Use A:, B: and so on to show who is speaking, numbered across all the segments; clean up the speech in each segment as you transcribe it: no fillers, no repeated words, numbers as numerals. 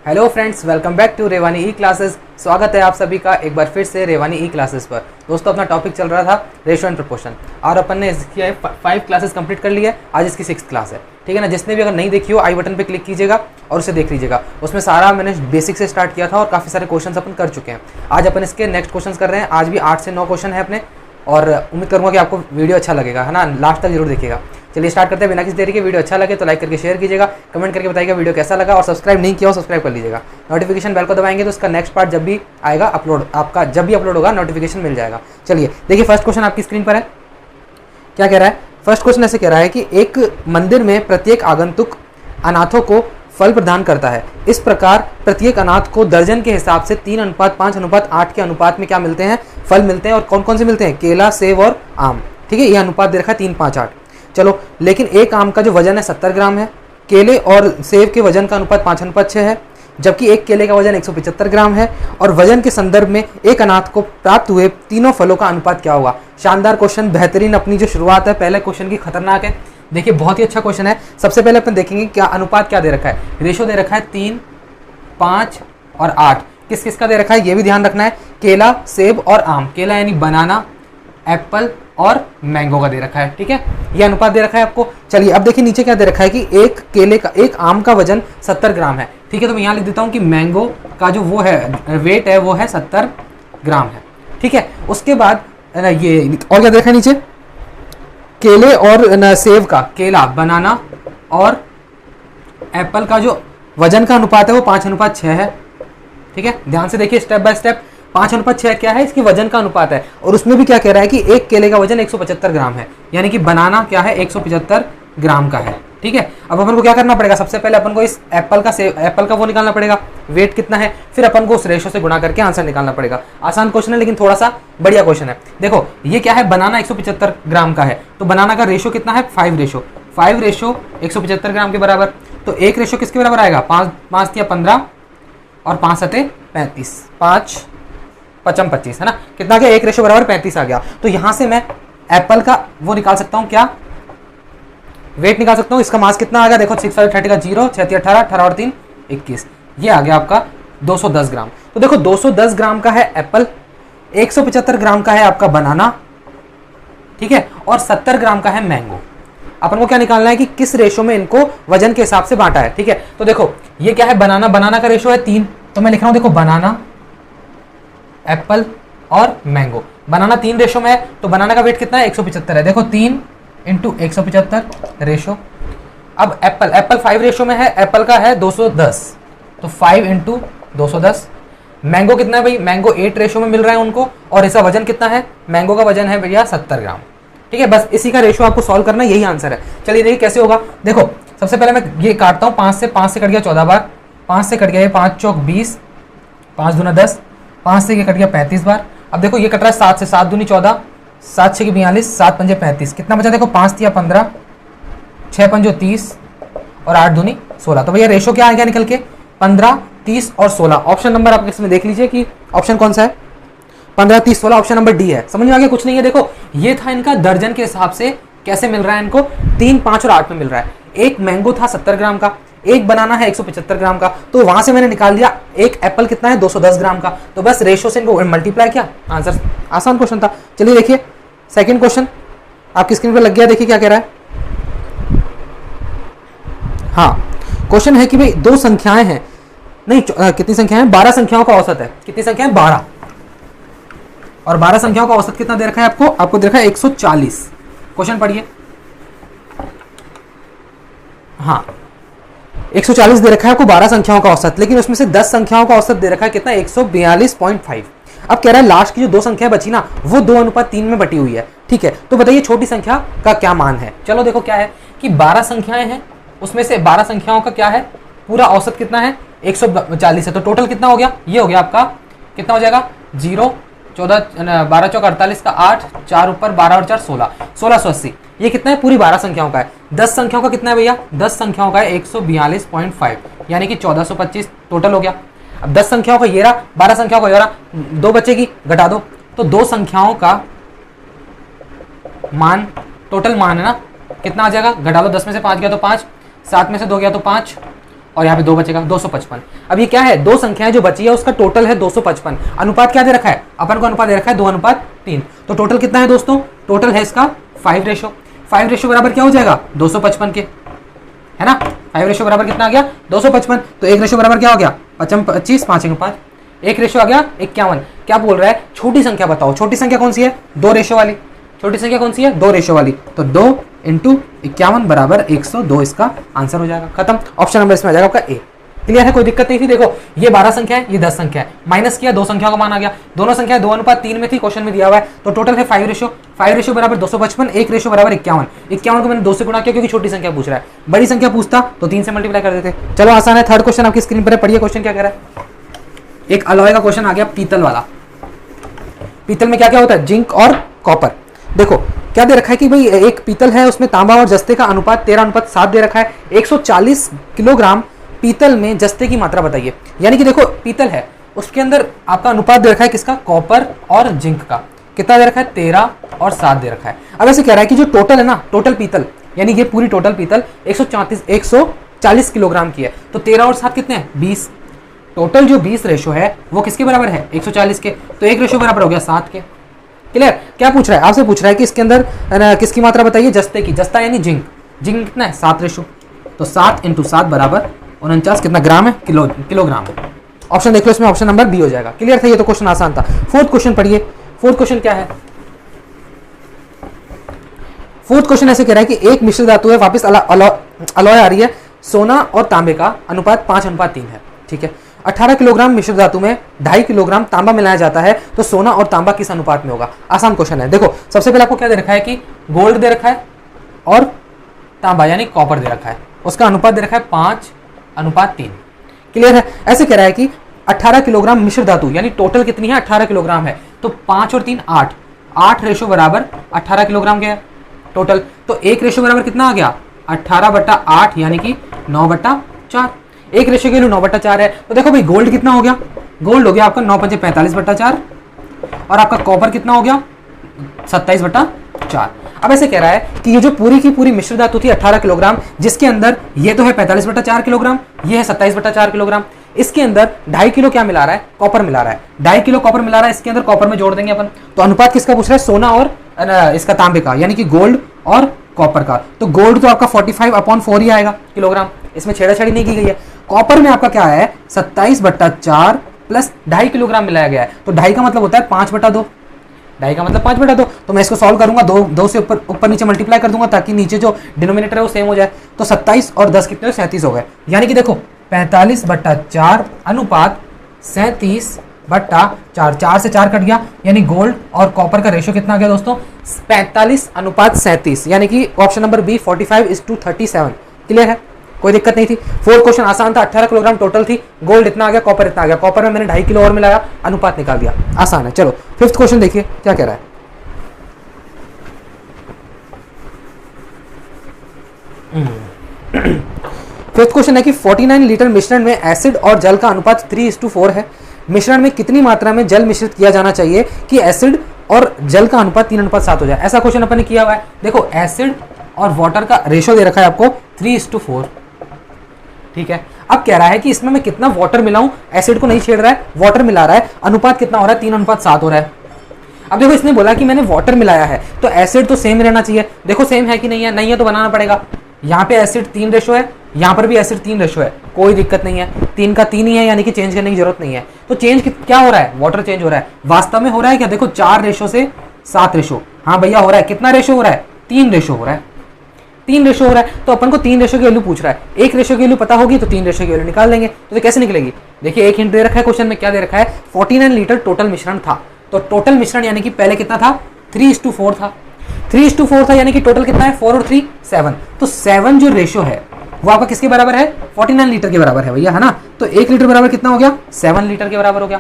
A: Hello friends, welcome back to Revani e classes. स्वागत है आप सभी का एक बार फिर से रेवानी ई क्लासेस पर। दोस्तों, अपना टॉपिक चल रहा था रेशियो एंड प्रोपोर्शन और अपन ने इसकी 5 क्लासेस कंप्लीट कर ली है। आज इसकी 6th क्लास है, ठीक है ना। जिसने भी अगर नहीं देखी हो, आई बटन पे क्लिक कीजिएगा और उसे देख लीजिएगा। उसमें सारा मैंने बेसिक से स्टार्ट किया था और काफ़ी सारे क्वेश्चन अपन कर चुके हैं। आज अपन इसके नेक्स्ट क्वेश्चन कर रहे हैं। आज भी 8 से 9 क्वेश्चन है अपने, और उम्मीद करूँगा कि आपको वीडियो अच्छा लगेगा, है ना। लास्ट तक जरूर देखिएगा। चलिए स्टार्ट करते हैं बिना किसी देरी के। वीडियो अच्छा लगे तो लाइक करके शेयर कीजिएगा, कमेंट करके बताइएगा वीडियो कैसा लगा, और सब्सक्राइब नहीं किया हो सब्सक्राइब कर लीजिएगा। नोटिफिकेशन बेल को दबाएंगे तो उसका नेक्स्ट पार्ट जब भी आएगा अपलोड, आपका जब भी अपलोड होगा नोटिफिकेशन मिल जाएगा। चलिए देखिए, फर्स्ट क्वेश्चन आपकी स्क्रीन पर है। क्या कह रहा है? फर्स्ट क्वेश्चन ऐसे कह रहा है कि एक मंदिर में प्रत्येक आगंतुक अनाथों को फल प्रदान करता है। इस प्रकार प्रत्येक अनाथ को दर्जन के हिसाब से 3:5:8 के अनुपात में क्या मिलते हैं? फल मिलते हैं। और कौन कौन से मिलते हैं? केला, सेब और आम, ठीक है। यह अनुपात दे रखा है 3:5:8। चलो, लेकिन एक आम का जो वजन है 70 ग्राम है, केले और सेब के वजन का अनुपात 5:6 है, जबकि एक केले का वजन 175 ग्राम है। और वजन के संदर्भ में एक अनाथ को प्राप्त हुए तीनों फलों का अनुपात क्या होगा? शानदार क्वेश्चन, बेहतरीन। अपनी जो शुरुआत है पहले क्वेश्चन की खतरनाक है। देखिए, बहुत ही अच्छा क्वेश्चन है। सबसे पहले अपन देखेंगे क्या अनुपात क्या दे रखा है। रेशो दे रखा है 3, 5 और 8। किस किस का दे रखा है ये भी ध्यान रखना है। केला, सेब और आम। केला यानी बनाना, एप्पल और मैंगो का दे रखा है, ठीक है। ये अनुपात दे रखा है आपको। चलिए अब देखिए नीचे क्या दे रखा है कि एक आम का वजन 70 ग्राम है, ठीक है। तो मैं यहाँ लिख देता हूँ कि मैंगो का जो वो है वेट है वो है 70 ग्राम है, ठीक है। उसके बाद ये और क्या दे रखा है नीचे? केले और सेब का, केला, बनाना और एप्पल का जो वजन का अनुपात है वो 5:6 है, ठीक है। ध्यान से देखिए स्टेप बाय स्टेप। 5:6 क्या है? इसकी वजन का अनुपात है। और उसमें भी क्या कह रहा है कि एक केले का वजन 175 ग्राम है, यानी कि बनाना क्या है? 175 ग्राम का है, ठीक है। अब अपन को क्या करना पड़ेगा? सबसे पहले अपन को इस एप्पल का वो निकालना पड़ेगा, वेट कितना है। फिर अपन को उस रेशो से गुणा करके आंसर निकालना पड़ेगा। आसान क्वेश्चन है लेकिन थोड़ा सा बढ़िया क्वेश्चन है। देखो ये क्या है? बनाना 175 ग्राम का है, तो बनाना का रेशो कितना है? 5 रेशो 175 ग्राम के बराबर। तो एक रेशो किसके बराबर आएगा? 5 या 15 और 5 सते 35, 5 5 25, है ना। कितना गया? एक रेशो बराबर 35 आ गया। तो यहां से मैं एप्पल का वो निकाल सकता हूं, क्या? वेट निकाल सकता हूं। इसका मास कितना आ गया? देखो 6 5 30 का 0, 6 3 18, 18 और 3 21। ये आ गया आपका 210 ग्राम। तो देखो 210 ग्राम का है एप्पल, 175 ग्राम का है आपका बनाना, ठीक है, और 70 ग्राम का है मैंगो। अपन को क्या निकालना है कि किस रेशो में इनको वजन के हिसाब से बांटा है, ठीक है। तो देखो ये क्या है? बनाना का रेशो है 3, तो मैं लिख रहा हूं देखो बनाना, एप्पल और मैंगो। बनाना 3 रेशो में है, तो बनाना का वेट कितना है? 175 है। देखो 3 × 175 रेशो। अब एप्पल 5 रेशो में है, एप्पल का है 210, तो 5 × 210। मैंगो कितना है भाई? मैंगो 8 रेशो में मिल रहा है उनको, और इसका वजन कितना है? मैंगो का वजन है भैया 70 ग्राम, ठीक है। बस इसी का रेशो आपको सॉल्व करना है, यही आंसर है। चलिए देखिए कैसे होगा। देखो सबसे पहले मैं ये काटता हूँ 5 से कट गया 14 बार, 5 से कट गया ये 5 चौक 20, 5 दूना 10, 5 से ये कट गया 35 बार। अब देखो ये कट रहा है 7 से, 7 दूनी 14, 7 6 42, 7 पंजे 35। कितना बचा? देखो 5 तिया 15, 6 पंजो 30 और 8 दूनी 16। तो भैया रेशो क्या आ गया निकल के? 15, 30 और 16। ऑप्शन नंबर आप इसमें देख लीजिए कि ऑप्शन कौन सा है। 15, 30, 16 ऑप्शन नंबर डी है। समझ में आ गया? कुछ नहीं है। देखो ये था इनका दर्जन के हिसाब से कैसे मिल रहा है इनको, 3, 5 और 8 में मिल रहा है। एक मैंगो था 70 ग्राम का, एक बनाना है 175 ग्राम का, तो वहां से मैंने निकाल दिया एक एप्पल कितना है? 210 ग्राम का। तो बस रेशो से इनको मल्टीप्लाई किया, आंसर। आसान क्वेश्चन था। चलिए देखिए सेकंड क्वेश्चन आपकी स्क्रीन पर लग गया। देखिए क्या कह रहा है। हाँ, क्वेश्चन है कि भाई दो संख्याएं हैं, नहीं कितनी संख्याएं हैं? 12 संख्याओं का औसत है। कितनी संख्या है? 12। और 12 संख्याओं का औसत कितना दे रखा है आपको दे रखा है 140। क्वेश्चन पढ़िए। हाँ, 140 दे रखा है आपको 12 संख्याओं का औसत, लेकिन उसमें से 10 संख्याओं का औसत दे रखा है कितना? 142.5। अब कह रहा है लास्ट की जो 2 संख्या बची ना, वो 2:3 में बटी हुई है, ठीक है। तो बताइए छोटी संख्या का क्या मान है? चलो देखो क्या है कि 12 संख्याएं हैं, उसमें से 12 संख्याओं का क्या है? पूरा औसत कितना है? 140 है। तो टोटल कितना हो गया? ये हो गया आपका, कितना हो जाएगा? 0, 14, 12 चौक 48 का 8, 4 ऊपर 12 और 4 16, 1680। ये कितना है? पूरी 12 संख्याओं का है। 10 संख्याओं का कितना है भैया? 10 संख्याओं का है 142.5, यानी कि 1425 टोटल हो गया। अब 10 संख्याओं का ये रहा, 12 संख्याओं का ये रहा, 2 बचेगी, घटा दो। तो 2 संख्याओं का मान, टोटल मान है ना, कितना आ जाएगा? घटा लो। 10 में से 5 गया तो 5, 7 में से 2 गया तो 5, और यहाँ पे 2 बचेगा 255। अब ये क्या है, दो संख्याएं जो बची है उसका टोटल है 255। अनुपात क्या दे रखा है, अपन को अनुपात दे रखा है 2:3। तो टोटल कितना है दोस्तों, टोटल है इसका 5 रेशो। 5 रेशो बराबर क्या हो जाएगा 255 के, है ना। 5 रेशो बराबर कितना आ गया 255। तो 1 रेशो बराबर क्या हो गया 25, 5 1 रेशो आ गया 51। क्या बोल रहा है, छोटी संख्या बताओ। छोटी संख्या कौन सी है, 2 रेशो वाली। छोटी संख्या कौन सी है, 2 रेशो वाली। तो 2 × 51 बराबर 102 इसका आंसर हो जाएगा। खत्म। ऑप्शन नंबर इसमें आ जाएगा आपका ए। क्लियर है, कोई दिक्कत नहीं थी। देखो ये 12 संख्या है, ये 10 संख्या है, माइनस किया 2 संख्याओं का मान आ गया। दोनों संख्या 2:3 में थी, क्वेश्चन में दिया हुआ है। तो टोटल है 5 रेशो। 5 रेशो बराबर 255, 1 रेशो बराबर 51। 51 को मैंने 2 से गुणा किया क्योंकि छोटी संख्या पूछ रहा है। बड़ी संख्या पूछता तो 3 से मल्टीप्लाई कर देते। चलो आसान है। थर्ड क्वेश्चन आपकी स्क्रीन पर है, पढ़िए क्वेश्चन क्या कह रहा है। एक अलॉय का क्वेश्चन आ गया, पीतल वाला। पीतल में क्या क्या होता है, जिंक और कॉपर। देखो क्या दे रखा है कि भाई एक पीतल है, उसमें तांबा और जस्ते का अनुपात 13:7 दे रखा है। 140 किलोग्राम पीतल में जस्ते की मात्रा बताइए। यानी कि देखो पीतल है, उसके अंदर आपका अनुपात दे रखा है किसका, कॉपर और जिंक का। कितना दे रखा है, 13 और 7 दे रखा है। अब ऐसे कह रहा है कि जो टोटल है ना, टोटल पीतल यानी ये पूरी टोटल पीतल 140 किलोग्राम की है। तो 13 और 7 कितने हैं, 20। टोटल जो 20 रेशो है वो किसके बराबर है, 140 के। तो 1 रेशो बराबर हो गया 7 के। क्लियर। क्या पूछ रहा है, आपसे पूछ रहा है कि इसके अंदर किसकी मात्रा बताइए, जस्ते की। जस्ता यानी जिंक। जिंक कितना है, 7 रेशो। तो 7 × 7 बराबर 49 कितना ग्राम है, किलोग्राम है। ऑप्शन देख लो इसमें, ऑप्शन नंबर बी हो जाएगा। क्लियर था, ये तो क्वेश्चन आसान था। फोर्थ क्वेश्चन पढ़िए। फोर्थ क्वेश्चन क्या है, फोर्थ क्वेश्चन ऐसे कह रहा है कि एक मिश्र धातु है, वापस अलॉय आ रही है, सोना और तांबे का अनुपात 5:3 है। ठीक है। 18 किलोग्राम मिश्र धातु में 2.5 किलोग्राम तांबा मिलाया जाता है, तो सोना और तांबा किस अनुपात में होगा। आसान क्वेश्चन है। देखो सबसे पहले आपको क्या दे रखा है कि गोल्ड दे रखा है और तांबा यानी कॉपर दे रखा है, उसका अनुपात दे रखा है 5:3। क्लियर है। ऐसे कह रहा है कि 18 किलोग्राम मिश्र धातु यानी टोटल कितनी है, 18 किलोग्राम है। तो 5 और 3 8, 8 रेशो बराबर 18 किलोग्राम के है टोटल। तो 1 रेशो बराबर कितना आ गया, 18/8 यानी कि 9/4। 1 रेशो के लिए 9/4 है। तो देखो भाई गोल्ड कितना हो गया, गोल्ड हो गया आपका 9×5 45/4 और आपका कॉपर कितना हो गया 27/4। अब ऐसे कह रहा है कि ये जो पूरी की पूरी मिश्र धातु थी 18 किलोग्राम, जिसके अंदर ये तो है 45/4 किलोग्राम, ये है 27/4 किलोग्राम। इसके अंदर 2.5 किलो क्या मिला रहा है, कॉपर मिला रहा है। 2.5 किलो कॉपर मिला रहा है, इसके अंदर कॉपर में जोड़ देंगे अपन। तो अनुपात किसका पूछ रहा है, सोना और इसका तांबे का, यानी कि गोल्ड और कॉपर का। तो गोल्ड तो आपका 45/4 ही आएगा किलोग्राम, इसमें छेड़ाछाड़ी नहीं की गई है। कॉपर में आपका क्या है 27/4 प्लस 2.5 किलोग्राम मिलाया गया है। तो 2.5 का मतलब होता है 5/2, 2.5 का मतलब 5/2। तो मैं इसको सॉल्व करूंगा, दो से ऊपर नीचे मल्टीप्लाई कर दूंगा ताकि नीचे जो डिनोमिनेटर है वो सेम हो जाए। तो 27 और 10 कितने हो, 37 हो गए। यानी कि देखो 45/4 अनुपात 37/4, 4 से 4 कट गया, यानी गोल्ड और कॉपर का रेशो कितना आ गया दोस्तों 45:37, यानी कि ऑप्शन नंबर बी 45:37। क्लियर है, कोई दिक्कत नहीं थी। फोर्थ क्वेश्चन आसान था। 18 किलोग्राम टोटल थी, गोल्ड इतना आ गया, कॉपर इतना आ गया। कॉपर में मैंने 2.5 किलो और मिलाया, अनुपात निकाल दिया। आसान है। चलो फिफ्थ क्वेश्चन देखिए क्या कह रहा है। फिफ्थ क्वेश्चन है कि 49 लीटर मिश्रण में एसिड और जल का अनुपात 3:4 है। मिश्रण में कितनी मात्रा में जल मिश्रित किया जाना चाहिए कि एसिड और जल का अनुपात 3:7 हो जाए। ऐसा क्वेश्चन अपन ने किया हुआ है। देखो एसिड और वाटर का रेशो दे रखा है आपको 3:4। ठीक है। अब कह रहा है कि इसमें मैं कितना वाटर मिलाऊं, एसिड को नहीं छेड़ रहा है, वाटर मिला रहा है, अनुपात कितना हो रहा है 3:7 हो रहा है। अब देखो इसने बोला कि मैंने वाटर मिलाया है तो एसिड तो सेम रहना चाहिए। देखो सेम है कि नहीं है, नहीं है तो बनाना पड़ेगा। यहाँ पे एसिड 3 रेशो है, यहाँ पर भी एसिड 3 रेशो है, कोई दिक्कत नहीं है। 3 का 3 ही है, यानी कि चेंज करने की जरूरत नहीं है। तो चेंज क्या हो रहा है, वाटर चेंज हो रहा है। वास्तव में हो रहा है क्या, देखो 4 रेशो से 7 रेशो। हाँ भैया हो रहा है। कितना रेशो हो रहा है, 3 रेशो हो रहा है। 3 रेशो हो रहा है तो अपन को 3 रेशो की वैल्यू पूछ रहा है। 1 रेशो की वैल्यू पता होगी तो 3 रेशो की वैल्यू निकाल लेंगे। तो कैसे निकलेगी, देखिए एक हिंट दे रखा है क्वेश्चन में। क्या दे रखा है, 49 लीटर टोटल मिश्रण था। तो टोटल मिश्रण यानी कि पहले कितना था 3:4 था। 3:4 था यानी कि टोटल कितना है 4 और 3 7। तो 7 जो रेशो है वो आपका किसके बराबर है, 49 लीटर के बराबर है भैया, है ना। तो 1 लीटर बराबर कितना हो गया, 7 लीटर के बराबर हो गया।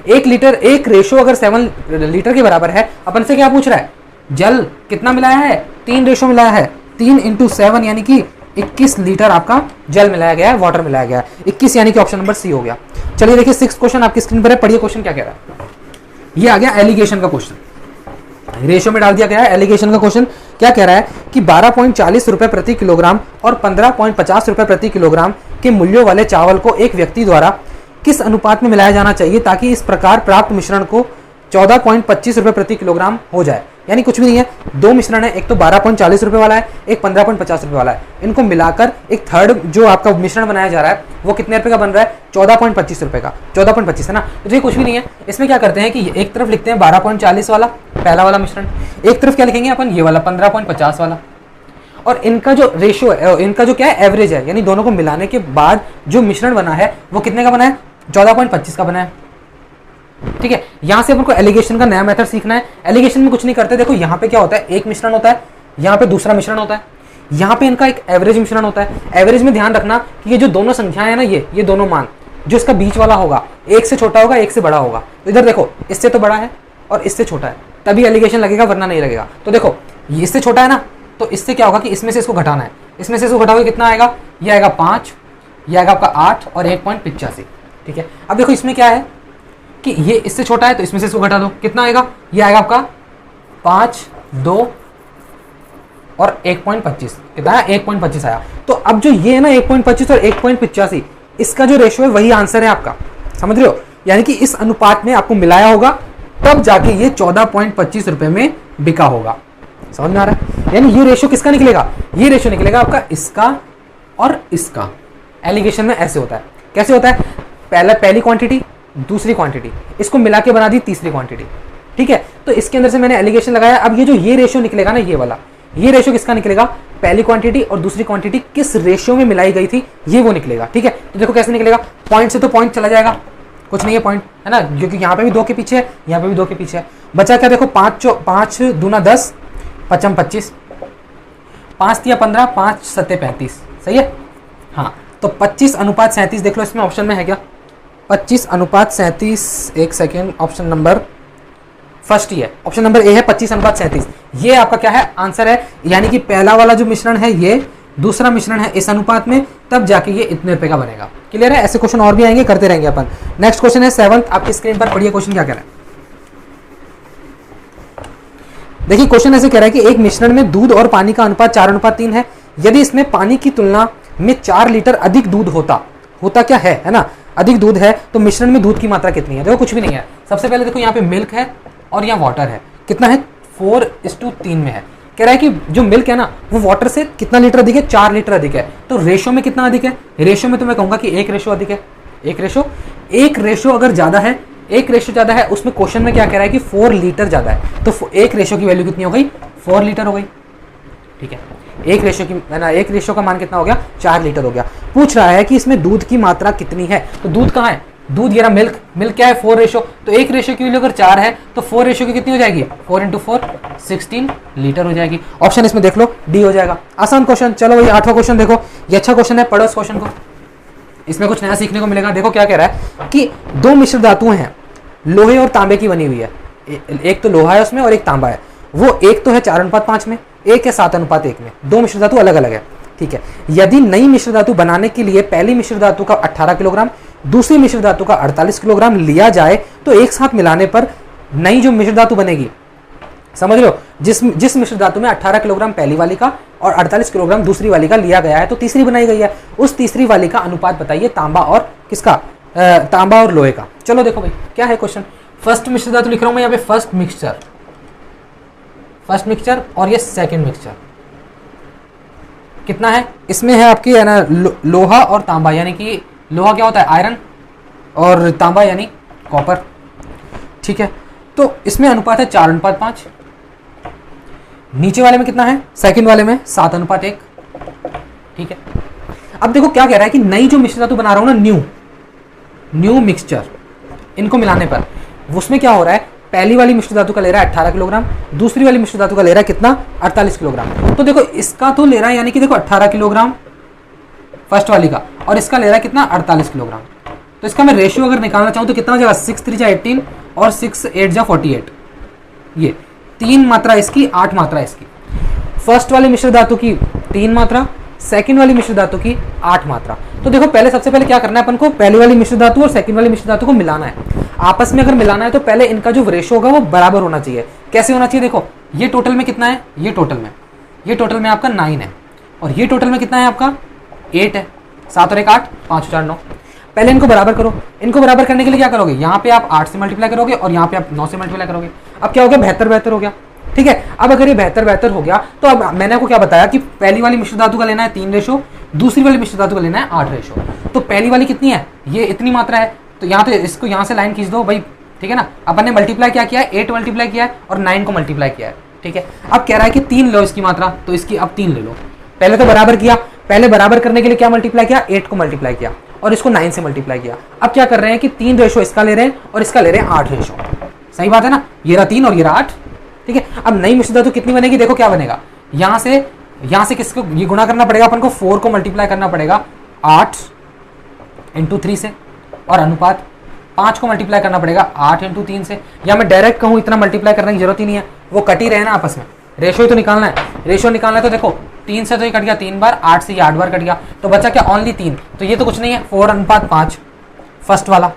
A: 1 लीटर, एक रेशो अगर 7 लीटर के बराबर है, अपन से क्या पूछ रहा है, जल कितना मिलाया है, 3 रेशो मिलाया है। 3 × 7 यानी कि 21 लीटर आपका जल मिलाया गया है, वाटर मिलाया गया है। 21 यानी कि ऑप्शन नंबर सी हो गया। चलिए देखिए 6th क्वेश्चन आपकी स्क्रीन पर है, पढ़िए क्वेश्चन क्या कह रहा है। ये आ गया एलिगेशन का क्वेश्चन, रेशो में डाल दिया गया है। एलिगेशन का क्वेश्चन क्या कह रहा है कि 12.40 रुपए प्रति किलोग्राम और 15.50 रुपए प्रति किलोग्राम के मूल्यों वाले चावल को एक व्यक्ति द्वारा किस अनुपात में मिलाया जाना चाहिए ताकि इस प्रकार प्राप्त मिश्रण को 14.25 रुपये प्रति किलोग्राम हो जाए। यानी कुछ भी नहीं है, दो मिश्रण है, एक तो 12.40 रुपये वाला है, एक 15.50 रुपये वाला है। इनको मिलाकर एक थर्ड जो आपका मिश्रण बनाया जा रहा है वो कितने रुपये का बन रहा है? 14.25 रुपये का। 14.25 है ना, तो ये कुछ भी नहीं है। इसमें क्या करते हैं कि एक तरफ लिखते हैं 12.40 वाला पहला वाला मिश्रण, एक तरफ क्या लिखेंगे अपन? ये वाला 15.50 वाला। और इनका जो रेशियो है, इनका जो क्या है, एवरेज है, यानी दोनों को मिलाने के बाद जो मिश्रण बना है वो कितने का बना है? 14.25 का बना है। ठीक है, यहां से अपन को एलिगेशन का नया मेथड सीखना है। एलिगेशन में कुछ नहीं करते, देखो यहाँ पे क्या होता है, एक मिश्रण होता है, यहाँ पे दूसरा मिश्रण होता है, यहाँ पे इनका एक एवरेज मिश्रण होता है। एवरेज में ध्यान रखना कि ये जो दोनों संख्याएं है ना, ये दोनों मान जो इसका बीच वाला होगा, एक से छोटा होगा, एक से बड़ा होगा। तो इधर देखो, इससे तो बड़ा है और इससे छोटा है, तभी एलिगेशन लगेगा, वरना नहीं लगेगा। तो देखो ये इससे छोटा है ना, तो इससे क्या होगा कि इसमें से इसको घटाना है। इसमें से इसको घटाओगे कितना आएगा? ये आएगा 5, ये आएगा आपका 8 और 1.85। ठीक है, अब देखो इसमें क्या है कि ये इससे छोटा है, तो इसमें से इसको घटा दो, कितना आएगा? ये आएगा आपका 5, 2 और 1.25। कितना है? 1.25 आया। तो अब जो ये है ना 1.25 और 1.85, इसका जो रेशियो है वही आंसर है आपका। समझ रहे हो? यानी कि इस अनुपात में आपको मिलाया होगा, तब जाके ये 14.25 रुपए में बिका होगा। समझ में आ रहा है? यानी ये रेशियो किसका निकलेगा? ये रेशियो निकलेगा आपका इसका और इसका। एलिगेशन में ऐसे होता है। कैसे होता है? पहली क्वांटिटी, दूसरी क्वांटिटी, इसको मिला के बना दी तीसरी क्वांटिटी। ठीक है, तो इसके अंदर से मैंने एलिगेशन लगाया। अब ये जो ये रेशियो निकलेगा ना, ये वाला, ये रेशियो किसका निकलेगा? पहली क्वांटिटी और दूसरी क्वांटिटी किस रेशियो में मिलाई गई थी, ये वो निकलेगा। ठीक है, तो देखो कैसे निकलेगा। पॉइंट से तो पॉइंट चला जाएगा, कुछ नहीं है पॉइंट, है ना, क्योंकि यहाँ पे भी 2 के पीछे है, यहाँ पे भी 2 के पीछे है। बचा क्या? देखो 5 दूना 10, 5 25, 5 तिया 15, 5 सत्ते 35। सही है? हाँ, तो 25:37 देख लो, इसमें ऑप्शन में है क्या? 25:37। एक सेकेंड, ऑप्शन नंबर फर्स्ट ही है, ऑप्शन नंबर ए है 25:37। ये आपका क्या है? आंसर है। यानी कि पहला वाला जो मिश्रण है ये, दूसरा मिश्रण है इस अनुपात में, तब जाके ये इतने रुपए का बनेगा। क्लियर है? ऐसे क्वेश्चन और भी आएंगे, करते रहेंगे अपन। नेक्स्ट क्वेश्चन है 7th, आपकी स्क्रीन पर पढ़िए क्वेश्चन क्या कह रहा है। देखिए क्वेश्चन ऐसे कह रहा है कि एक मिश्रण में दूध और पानी का अनुपात 4:3 है। यदि इसमें पानी की तुलना में 4 लीटर अधिक दूध होता क्या है ना, अधिक दूध है, तो मिश्रण में दूध की मात्रा कितनी है? देखो कुछ भी नहीं है। सबसे पहले देखो यहाँ पे मिल्क है और यहाँ वाटर है। कितना है? 4:3 में है। कह रहा है कि जो मिल्क है ना वो वाटर से कितना लीटर अधिक है? 4 लीटर अधिक है। तो रेशो में कितना अधिक है? रेशो में तो मैं कहूंगा कि एक रेशो अधिक है। एक रेशो अगर ज्यादा है, एक रेशो ज्यादा है, उसमें क्वेश्चन में क्या कह रहा है कि 4 लीटर ज्यादा है, तो एक रेशो की वैल्यू कितनी हो गई? 4 लीटर हो गई। ठीक है, एक रेशो की है ना, एक रेशो का मान कितना हो गया? 4 लीटर हो गया। पूछ रहा है कि इसमें दूध की मात्रा कितनी है, तो दूध कहाँ है? दूध ये रहा मिल्क क्या है? 4 रेशो। तो एक रेशो की वैल्यू अगर 4 है तो 4 रेशो की कितनी हो जाएगी? 4 × 4 16 लीटर हो जाएगी। ऑप्शन इसमें देख लो, डी हो जाएगा। आसान क्वेश्चन। चलो भाई 8वां क्वेश्चन देखो, ये अच्छा क्वेश्चन है, पढ़ो इस क्वेश्चन को, इसमें कुछ नया सीखने को मिलेगा। देखो क्या कह रहा है कि 2 मिश्र धातुएं हैं, लोहे और तांबे की बनी हुई है। एक तो लोहा है उसमें और एक तांबा है। वो एक तो है 4:5 में, एक है 7:1 में। 2 मिश्र धातु अलग अलग है। ठीक है, यदि नई मिश्र धातु बनाने के लिए पहली मिश्र धातु का 18 किलोग्राम, दूसरी मिश्र धातु का 48 किलोग्राम लिया जाए, तो एक साथ मिलाने पर नई जो मिश्र धातु बनेगी, समझ लो, जिस मिश्र धातु में 18 किलोग्राम पहली वाली का और 48 किलोग्राम दूसरी वाली का लिया गया है, तो तीसरी बनाई गई है। उस तीसरी वाली का अनुपात बताइए तांबा और किसका? तांबा और लोहे का। चलो देखो भाई क्या है क्वेश्चन। फर्स्ट मिश्र धातु लिख रहा हूं मैं यहाँ पे, फर्स्ट मिक्सचर और ये सेकंड मिक्सचर। कितना है इसमें? है आपकी है ना लोहा और तांबा, यानी कि लोहा क्या होता है? आयरन, और तांबा यानी कॉपर। ठीक है, तो इसमें अनुपात है 4:5। नीचे वाले में कितना है? सेकंड वाले में 7:1। ठीक है, अब देखो क्या कह रहा है कि नई जो मिश्र धातु बना रहा हूं ना, न्यू मिक्सचर, इनको मिलाने पर उसमें क्या हो रहा है? पहली वाली मिश्र धातु का ले रहा है 18 किलोग्राम, दूसरी वाली मिश्र धातु का ले रहा है कितना? 48 किलोग्राम। तो देखो इसका तो ले रहा है, यानी कि देखो 18 किलोग्राम फर्स्ट वाली का, और इसका ले रहा है कितना? 48 किलोग्राम। तो इसका मैं रेशियो अगर निकालना चाहूँ तो कितना हो जाएगा? 6 3 18 और 6 8 48। ये 3 मात्रा इसकी, 8 मात्रा इसकी। फर्स्ट वाली मिश्र धातु की 3 मात्रा, सेकंड वाली मिश्र धातु की 8 मात्रा। तो देखो पहले सबसे पहले क्या करना है अपन को? पहली वाली मिश्र धातु और सेकंड वाली मिश्र धातु को मिलाना है। आपस में अगर मिलाना है तो पहले इनका जो रेशो होगा वो बराबर होना चाहिए। कैसे होना चाहिए? देखो ये टोटल में कितना है? ये टोटल में आपका 9 है, और ये टोटल में कितना है आपका? 8 है। 7 और 1 8, 5 4 9। पहले इनको बराबर करो। इनको बराबर करने के लिए क्या करोगे, यहाँ पे आप 8 से मल्टीप्लाई करोगे और यहाँ पे आप 9 से मल्टीप्लाई करोगे। अब क्या हो गया, 72 हो गया। ठीक है, अब अगर ये 72 हो गया तो अब मैंने आपको क्या बताया कि पहली वाली मिश्र धातु का लेना है 3 रेशो, दूसरी वाली मिश्र धातु का लेना है 8 रेशो। तो पहली वाली कितनी है, ये इतनी मात्रा है, तो यहाँ तो इसको यहाँ से लाइन खींच दो भाई। ठीक है ना, अपन ने मल्टीप्लाई क्या किया है, 8 मल्टीप्लाई किया है और 9 को मल्टीप्लाई किया है। ठीक है, अब कह रहा है कि 3 लो इसकी मात्रा, तो इसकी अब 3 ले लो। पहले तो बराबर किया, पहले बराबर करने के लिए क्या मल्टीप्लाई किया, 8 को मल्टीप्लाई किया और इसको 9 से मल्टीप्लाई किया। अब क्या कर रहे हैं कि 3 रेशो इसका ले रहे हैं और इसका ले रहे हैं 8 रेशो। सही बात है ना, ये रहा 3 और ये रहा 8। ठीक है, अब नई मिश्र धातु कितनी बनेगी, देखो क्या बनेगा, यहाँ से किसको ये गुणा करना पड़ेगा अपन को, 4 को मल्टीप्लाई करना पड़ेगा 8 इंटू 3 से, और अनुपात 5 को मल्टीप्लाई करना पड़ेगा 8 इंटू 3 से। या मैं डायरेक्ट कहूँ इतना मल्टीप्लाई करने की जरूरत ही नहीं है, वो कट ही रहे ना आपस में, रेशो ही तो निकालना है। रेशो निकालना है तो देखो 3 से तो ये कट गया 3 बार, 8 से ये 8 बार कट गया, तो बचा क्या, ओनली 3। तो ये तो कुछ नहीं है, 4:5 फर्स्ट वाला।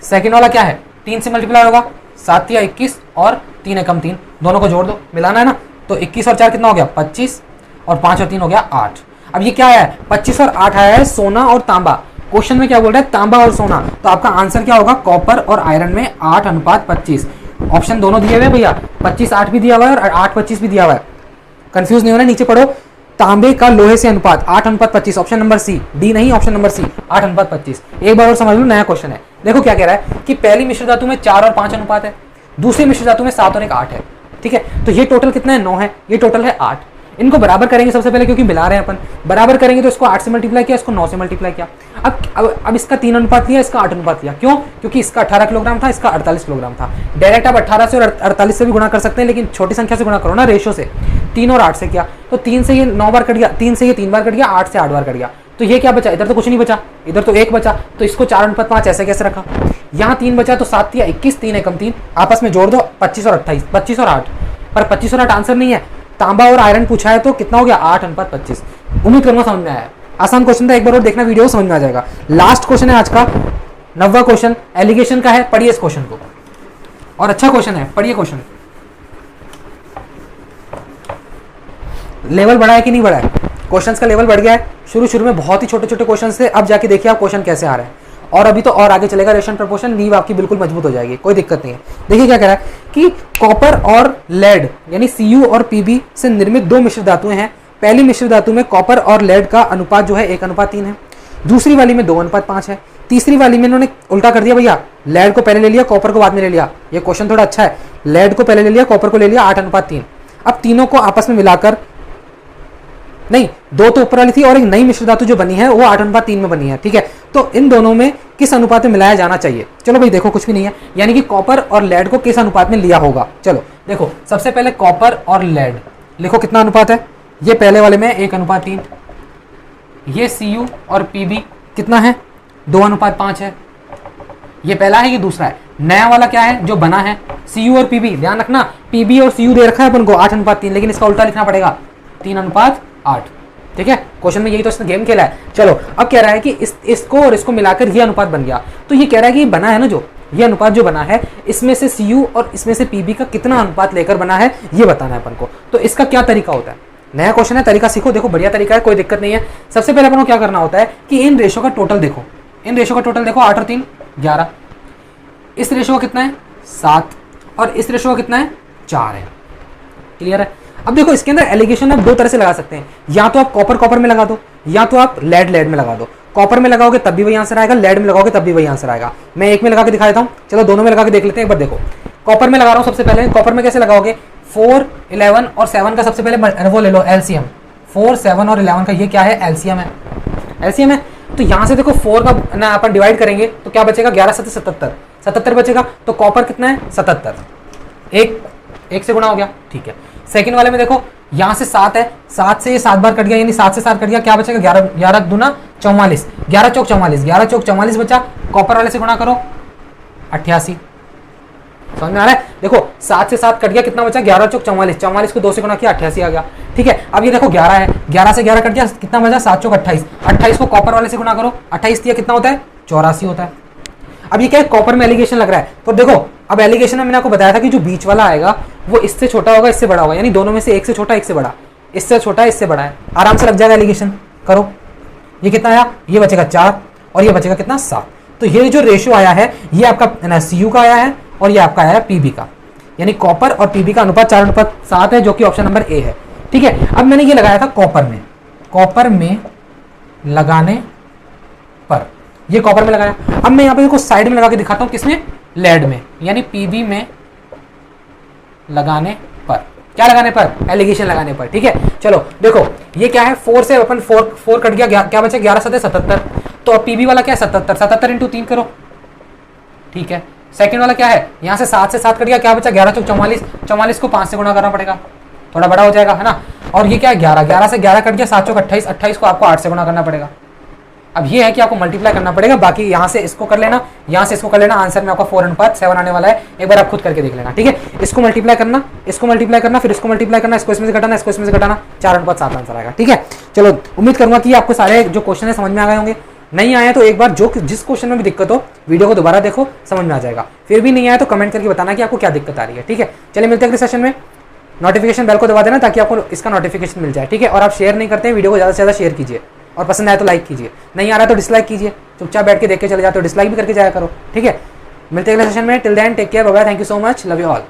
A: सेकंड वाला क्या है, 3 से मल्टीप्लाई होगा, 7 या 21 और 3 एकम 3, दोनों को जोड़ दो, मिलाना है ना। तो 21 और 4 कितना हो गया, 25 और 5 और 3 हो गया 8। अब ये क्या है, 25 और 8 आया है सोना और तांबा। क्वेश्चन में क्या बोल रहा है, तांबा और सोना, तो आपका आंसर क्या होगा, कॉपर और आयरन में 8:25। ऑप्शन दोनों दिए हुए भैया, 25:8 भी दिया हुआ है और 8:25 भी दिया हुआ है। कंफ्यूज नहीं होना, नीचे पढ़ो, तांबे का लोहे से अनुपात 8:25, ऑप्शन नंबर सी, डी नहीं, ऑप्शन नंबर सी 8:25। एक बार और समझ लो, नया क्वेश्चन है। देखो क्या कह रहा है कि पहली मिश्र धातु में 4 और 5 अनुपात है, दूसरी मिश्र धातु में 7 और 1 8 है। ठीक है, तो ये टोटल कितना है, 9 है, ये टोटल है 8। इनको बराबर करेंगे सबसे पहले, क्योंकि मिला रहे हैं अपन, बराबर करेंगे तो इसको 8 से मल्टीप्लाई किया, इसको 9 से मल्टीप्लाई किया। अब इसका 3 अनुपात लिया, इसका 8 अनुपात लिया। क्यों, क्योंकि इसका 18 किलोग्राम था, इसका 48 किलोग्राम था। डायरेक्ट आप 18 से और 48 से भी गुणा कर सकते हैं, लेकिन छोटी संख्या से गुणा करो ना, रेशो से। 3 और 8 से किया, तो 3 से ये 9 बार कट गया, 3 से ये 3 बार कट गया, 8 से 8 बार कट गया। तो ये क्या बचा, इधर तो कुछ नहीं बचा, इधर तो 1 बचा, तो इसको 4:5 ऐसे कैसे रखा। यहाँ 3 बचा, तो 7 या 21, 3 एकम 3, आपस में जोड़ दो 25 और 28, 25 और 8, पर 25 और 8 आंसर नहीं है। तांबा और आयरन पूछा है तो कितना हो गया, 8:25। उम्मीद करूंगा समझ में आया, आसान क्वेश्चन था, एक बार और देखना वीडियो, समझ में आ जाएगा। लास्ट क्वेश्चन है आज का, 9वां क्वेश्चन, एलिगेशन का है। पढ़िए इस क्वेश्चन को, और अच्छा क्वेश्चन है, पढ़िए क्वेश्चन। लेवल बढ़ा है कि नहीं बढ़ा है, क्वेश्चंस का लेवल बढ़ गया है। शुरू में बहुत ही छोटे छोटे क्वेश्चन थे, अब जाके देखिए आप क्वेश्चन कैसे आ रहे हैं, और अभी तो और आगे चलेगा। रेशन प्रपोर्शन, नींव आपकी बिल्कुल मजबूत हो जाएगी, कोई दिक्कत नहीं है। देखिए क्या कह रहा है कि कॉपर और लेड यानी Cu और Pb से निर्मित 2 मिश्र धातुएं हैं। पहली मिश्र धातु में कॉपर और लेड का अनुपात जो है 1:3 है, दूसरी वाली में 2:5 है, तीसरी वाली में इन्होंने उल्टा कर दिया भैया, लेड को पहले ले लिया, कॉपर को बाद में ले लिया। ये क्वेश्चन थोड़ा अच्छा है, लेड को पहले ले लिया, कॉपर को ले लिया, 8:3। अब तीनों को आपस में मिलाकर, नहीं, 2 तो ऊपर वाली थी और एक नई मिश्र धातु जो बनी है वो 8:3 में बनी है। ठीक है, तो इन दोनों में किस अनुपात में मिलाया जाना चाहिए। चलो भाई देखो, कुछ भी नहीं है, यानी कि कॉपर और लेड को किस अनुपात में लिया होगा। चलो देखो, सबसे पहले कॉपर और लेड लिखो, कितना अनुपात है, ये पहले वाले में 1:3, ये Cu और Pb कितना है, 2:5 है। ये पहला है, ये दूसरा है। नया वाला क्या है जो बना है, Cu और Pb, ध्यान रखना Pb और Cu दे रखा है अपन को 8:3, लेकिन इसका उल्टा लिखना पड़ेगा 3:8। ठीक है, क्वेश्चन में यही तो इसने गेम खेला है। चलो अब कह रहा है कि इसको और इसको मिलाकर ये अनुपात बन गया, तो ये कह रहा है कि ये बना है ना, जो ये अनुपात जो बना है, इसमें से Cu और इसमें से Pb का कितना अनुपात लेकर बना है, ये बताना है अपन को। तो इसका क्या तरीका होता है, नया क्वेश्चन है, तरीका सीखो। देखो बढ़िया तरीका है, कोई दिक्कत नहीं है। सबसे पहले अपन को क्या करना होता है कि इन रेशो का टोटल देखो, इन रेशो का टोटल देखो, 8 और 3 11, इस रेशो का कितना है 7, और इस रेशो का कितना है 4 है। क्लियर है। अब देखो इसके अंदर एलिगेशन आप 2 तरह से लगा सकते हैं, या तो आप कॉपर में लगा दो, या तो आप लेड में लगा दो। कॉपर में लगाओगे तब भी वही आंसर आएगा, लेड में लगाओगे तब भी वही आंसर आएगा। मैं एक में लगा के दिखा देता हूँ, चलो दोनों में लगा के देख लेते हैं। एक बार देखो, कॉपर में लगा रहा हूँ। सबसे पहले कॉपर में कैसे लगाओगे, 4, 11 और 7 का सबसे पहले वो ले लो एलसीएम। 4, 7 और 11 का ये क्या है, एलसीएम है, एलसीएम है। तो यहाँ से देखो 4 का ना अपन डिवाइड करेंगे तो क्या बचेगा, 11 7 77, 77 बचेगा। तो कॉपर कितना है 77, एक से गुणा हो गया। ठीक है, सेकंड वाले में देखो, यहाँ से 7 है, 7 से ये 7 बार कट गया, यानी 7 से 7 कट गया, क्या बचेगा 11, 11 दूना 44, 11 चौक 44, 11 चौक 44 बचा। कॉपर वाले से गुणा करो 88। समझ में आ रहा है। देखो 7 से 7 कट गया, कितना बचा 11 चौक 44, 44 को 2 से गुणा किया 88 आ गया। ठीक है, अब ये देखो 11 है, 11 से 11 कट गया, कितना बचा 7 चौक 28, 28 को कॉपर वाले से गुणा करो, 28 दिया कितना होता है 84 होता है। अब ये क्या है, कॉपर में एलिगेशन लग रहा है। तो देखो अब एलिगेशन में मैंने आपको बताया था कि जो बीच वाला आएगा वो इससे छोटा होगा, इससे बड़ा होगा, यानी दोनों में से एक से छोटा एक से बड़ा, इससे छोटा इससे बड़ा है। आराम से लग जाएगा एलिगेशन, करो। ये कितना आया, ये बचेगा 4 और ये बचेगा कितना 7। तो ये जो रेशियो आया है ये आपका CU का आया है और ये आपका आया है PB का, यानी कॉपर और PB का अनुपात 4:7 है, जो कि ऑप्शन नंबर ए है। ठीक है, अब मैंने ये लगाया था कॉपर में लगाने पर, ये कॉपर में लगाया। अब मैं यहाँ पे कुछ साइड में लगा के दिखाता हूँ, किसमें, लेड में, यानी PB में लगाने पर, क्या लगाने पर, एलिगेशन लगाने पर। ठीक है, चलो देखो ये क्या है, 4 से अपन 4 कट गया, क्या बचा, 11 7 77। तो अब PB वाला क्या है 77, 77 इंटू 3 करो। ठीक है, सेकंड वाला क्या है, यहाँ से 7 से 7 कट गया, क्या बचा, 11 चौक 44, 44 को 5 से गुणा करना पड़ेगा, थोड़ा बड़ा हो जाएगा, है ना। और ये क्या है 11, 11 से 11 कट गया, 7 चौक 28, 28 को आपको 8 से गुणा करना पड़ेगा। अब ये है कि आपको मल्टीप्लाई करना पड़ेगा, बाकी यहाँ से इसको कर लेना, यहाँ से इसको कर लेना, आंसर में आपका 4:7 आने वाला है, एक बार आप खुद करके देख लेना। ठीक है, इसको मल्टीप्लाई करना, इसको मल्टीप्लाई करना, फिर इसको मल्टीप्लाई करना, इसको इसमें से घटाना, इसको इसमें से घटाना, 4:7 आंसर आएगा। ठीक है, चलो उम्मीद करूंगा कि आपको सारे जो क्वेश्चन है समझ में आ गए होंगे। नहीं आया तो एक बार जिस क्वेश्चन में भी दिक्कत हो वीडियो को दोबारा देखो, समझ में आ जाएगा। फिर भी नहीं आया तो कमेंट करके बताना कि आपको क्या दिक्कत आ रही है। ठीक है, चलिए मिलते हैं अगले सेशन में। नोटिफिकेशन बेल को दबा देना ताकि आपको इसका नोटिफिकेशन मिल जाए। ठीक है, और आप शेयर नहीं करते हैं वीडियो को, ज़्यादा से ज़्यादा शेयर कीजिए, और पसंद आए तो लाइक कीजिए, नहीं आ रहा तो डिसलाइक कीजिए, चुपचाप बैठ के देख के चले जाते हो डिसलाइक भी करके जाया करो। ठीक है, मिलते हैं अगले सेशन में। Till then take care, bye bye, thank you so much, love you all.